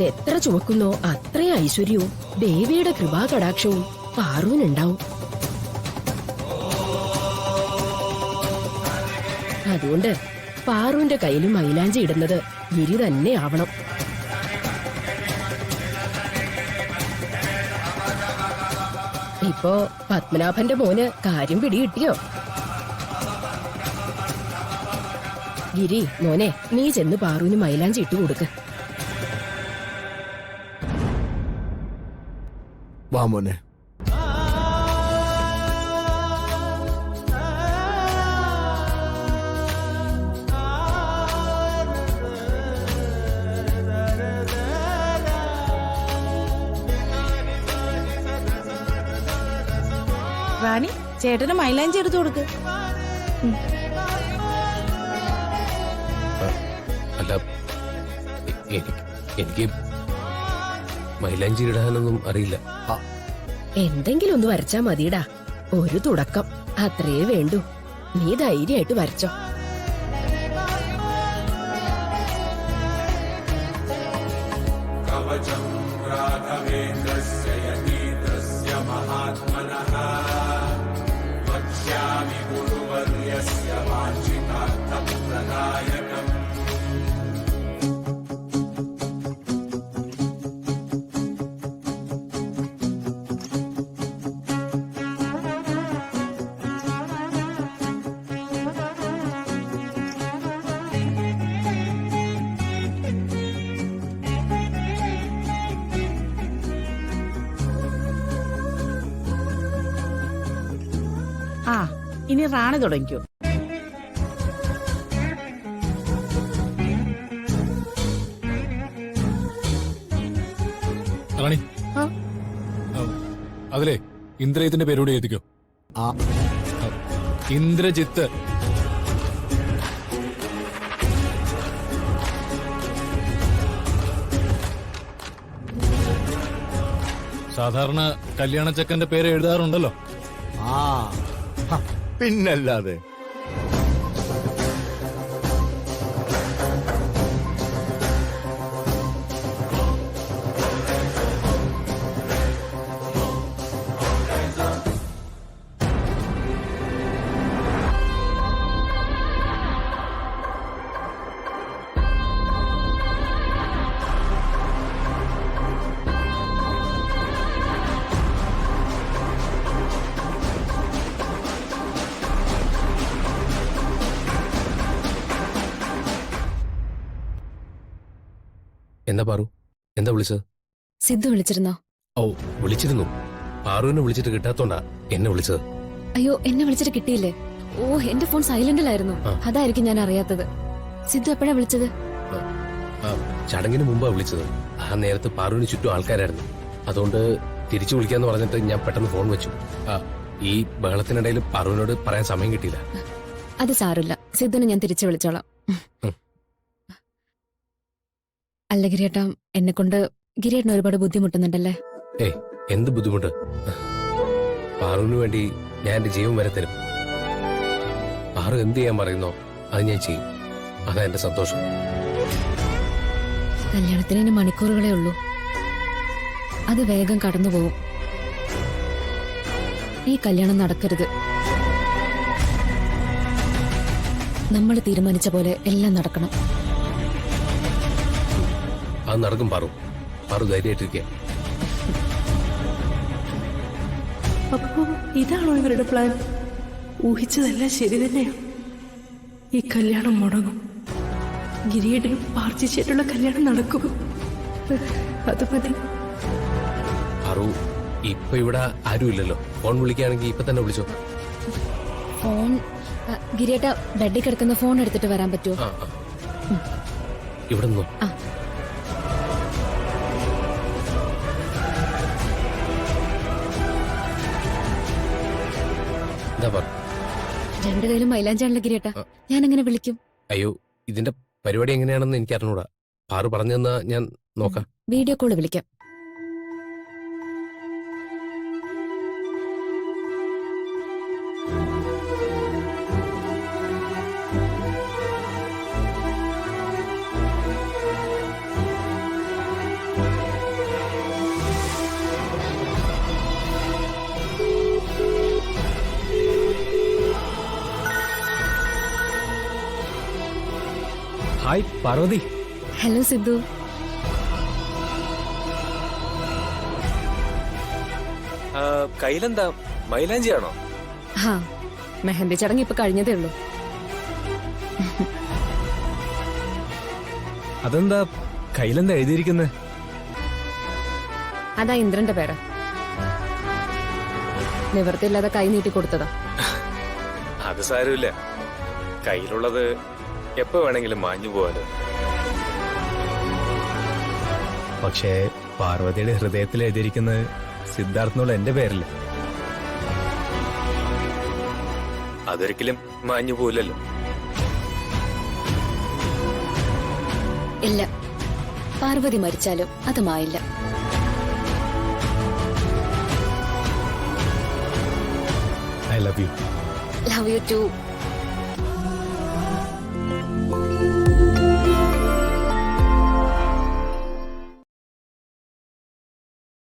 അതെത്ര ചുവക്കുന്നോ അത്രയും ഐശ്വര്യവും ദേവിയുടെ കൃപാകടാക്ഷവും പാറുവിനുണ്ടാവും. അതുകൊണ്ട് പാറുവിന്റെ കയ്യിലും മൈലാഞ്ചി ഇടുന്നത് ഗിരി തന്നെ ആവണം. ഇപ്പോ പത്മനാഭന്റെ മോന് കാര്യം പിടികിട്ടിയോ? ഗിരി മോനെ, നീ ചെന്ന് പാറുവിന് മൈലാഞ്ചി ഇട്ടു കൊടുക്ക്. വാ മോനെ. റാണി, ചേട്ടന് മൈലാഞ്ചി എടുത്തു കൊടുക്ക്. അല്ല, എനിക്ക് മൈലാഞ്ചി ഇടാനൊന്നും അറിയില്ല. എന്തെങ്കിലും ഒന്ന് വരച്ചാ മതിടാ. ഒരു തുടക്കം അത്രേ വേണ്ടൂ. നീ ധൈര്യമായിട്ട് വരച്ചോ. ആ, ഇനി റാണി തുടങ്ങിക്കോ. റാണി, അതിലെ ഇന്ദ്രജിത്തിന്റെ പേരോട് എഴുതിക്കോ. ഇന്ദ്രജിത്ത്. സാധാരണ കല്യാണച്ചക്കന്റെ പേര് എഴുതാറുണ്ടല്ലോ. പിന്നല്ലാതെ. എന്താ പാറു, എന്താ വിളിച്ചത്? സിദ്ധു വിളിച്ചിരുന്നോ? ഓ, വിളിച്ചിരുന്നു. പാറുവിനെ വിളിച്ചിട്ട് കിട്ടാത്തോണ്ടാ എന്നെ വിളിച്ചത്. അയ്യോ, എന്നെ വിളിച്ചിട്ട് കിട്ടിയില്ലേ? ഓ, എന്റെ ഫോൺ സൈലന്റിലായിരുന്നു. അതായിരിക്കും ഞാൻ അറിയാത്തത്. സിദ്ധു എപ്പോഴാ വിളിച്ചത്? ചടങ്ങിന് മുമ്പാ വിളിച്ചത്. ആ നേരത്ത് പാറുവിന് ചുറ്റും ആൾക്കാരായിരുന്നു. അതുകൊണ്ട് തിരിച്ചു വിളിക്കാന്ന് പറഞ്ഞിട്ട് ഞാൻ പെട്ടെന്ന് ഫോൺ വെച്ചു. ഈ ബഹളത്തിനിടയിൽ പാറുവിനോട് പറയാൻ സമയം കിട്ടിയില്ല. അത് സാരമില്ല, സിദ്ധുനെ ഞാൻ തിരിച്ചു വിളിച്ചോളാം. അല്ല ഗിരിയേട്ടാ, എന്നെ കൊണ്ട് ഗിരിയേട്ടന് ഒരുപാട് ബുദ്ധിമുട്ടുന്നുണ്ടല്ലേ? ഏയ്, എന്ത് ബുദ്ധിമുട്ട്? പാറുവിന് വേണ്ടി ഞാൻ എന്റെ ജീവൻ വരെ തരും. പാറു എന്ത് ചെയ്യാൻ പറയുന്നോ അത് ഞാൻ ചെയ്യും. അതാ എന്റെ സന്തോഷം. കല്യാണത്തിന് ഇനി മണിക്കൂറുകളേ ഉള്ളൂ. അത് വേഗം കടന്നുപോകും. ഈ കല്യാണം നടക്കരുത്. നമ്മൾ തീരുമാനിച്ച പോലെ എല്ലാം നടക്കണം. അത് നടക്കും പാറു. പാറു ധൈര്യമായിട്ടിരിക്കുക. അപ്പോ ഇതാണോ ഇവരുടെ പ്ലാൻ? ഊഹിച്ചതെല്ലാം ശരി തന്നെയാണ്. ഈ കല്യാണം മുടങ്ങും. ഗിരിയേട്ടനും പാർച്ചിച്ചിട്ടുള്ള കല്യാണം നടക്കും. അത് മതി. പാറു, ഇപ്പൊ ഇവിടെ ആരുമില്ലല്ലോ. ഫോൺ വിളിക്കുകയാണെങ്കിൽ ഇപ്പൊ തന്നെ വിളിച്ചോ. ഫോൺ ഗിരിയേട്ട ബെഡിൽ കിടക്കുന്ന ഫോൺ എടുത്തിട്ട് വരാൻ പറ്റുമോ? ഇവിടെ നിന്നോ. രണ്ടു കയ്യിലും മൈലാഞ്ചാണല്ലോ ഗിരിയേട്ട, ഞാൻ എങ്ങനെ വിളിക്കും? അയ്യോ, ഇതിന്റെ പരിപാടി എങ്ങനെയാണെന്ന് എനിക്ക് അറിഞ്ഞൂടാ. പാറു പറഞ്ഞു തന്നാ ഞാൻ നോക്കാം. വീഡിയോ കോള് വിളിക്കാം. ഹായ് പാർവതി. ഹലോ സിദ്ധു. കയ്യിലെന്താ മൈലാഞ്ചിയാണോ? ഹാ, മെഹന്തി ചടങ്ങ് ഇപ്പൊ കഴിഞ്ഞതേ ഉള്ളൂ. അതെന്താ കയ്യിലെന്താ എഴുതിയിരിക്കുന്നത്? അതാ ഇന്ദ്രന്റെ പേര്. നിവർത്തിയില്ലാതെ കൈ നീട്ടി കൊടുത്തതാ. അത് സാരമില്ല, കയ്യിലുള്ളത് എപ്പോ വേണമെങ്കിലും മാഞ്ഞു പോവാലോ. പക്ഷേ പാർവതിയുടെ ഹൃദയത്തിൽ എഴുതിയിരിക്കുന്നത് സിദ്ധാർത്ഥനുള്ള എന്റെ പേരല്ലേ. അതൊരിക്കലും മാഞ്ഞു പോവില്ലല്ലോ. ഇല്ല, പാർവതി മരിച്ചാലും അത് മായില്ല. I love you. Love you to.